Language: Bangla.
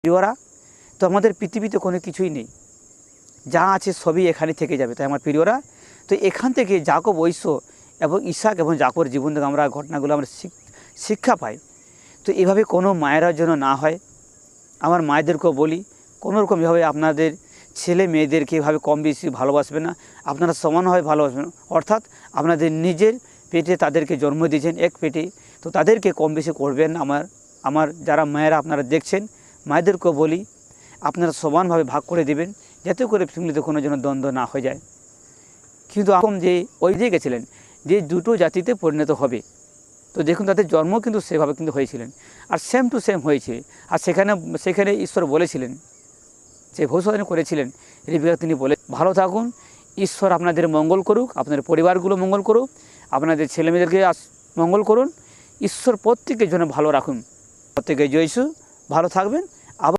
প্রিয়রা, তো আমাদের পৃথিবীতে কোনো কিছুই নেই, যা আছে সবই এখানে থেকে যাবে। তাই আমার প্রিয়রা, তো এখান থেকে যাকব ঐশ্ব এবং ইসাক এবং যাকবের জীবন থেকে আমরা ঘটনাগুলো আমরা শিক্ষা পাই। তো এভাবে কোনো মায়েরা যেন না হয়। আমার মায়েদেরকেও বলি, কোনো রকমভাবে আপনাদের ছেলে মেয়েদেরকে এভাবে কম বেশি ভালোবাসবে না, আপনারা সমানভাবে ভালোবাসবেন। অর্থাৎ আপনাদের নিজের পেটে তাদেরকে জন্ম দিয়েছেন, এক পেটে, তো তাদেরকে কম বেশি করবেন। আমার যারা মায়েরা আপনারা দেখছেন, মায়েদেরকেও বলি আপনারা সমানভাবে ভাগ করে দেবেন, যাতে করে ফ্যামিলিতে কোনো যেন দ্বন্দ্ব না হয়ে যায়। কিন্তু এখন যে ওই যে গেছিলেন যে দুটো জাতিতে পরিণত হবে, তো দেখুন তাদের জন্ম কিন্তু সেভাবে কিন্তু হয়েছিলেন, আর সেম টু সেম হয়েছে। আর সেখানে ঈশ্বর বলেছিলেন, যে ভবিষ্যৎবাণী করেছিলেন রেবেকা, তিনি বলে ভালো থাকুন, ঈশ্বর আপনাদের মঙ্গল করুক, আপনাদের পরিবারগুলো মঙ্গল করুক, আপনাদের ছেলেমেয়েদেরকে মঙ্গল করুন, ঈশ্বর প্রত্যেকের জন্য ভালো রাখুন। প্রত্যেকে জয় যিশু, ভালো থাকবেন।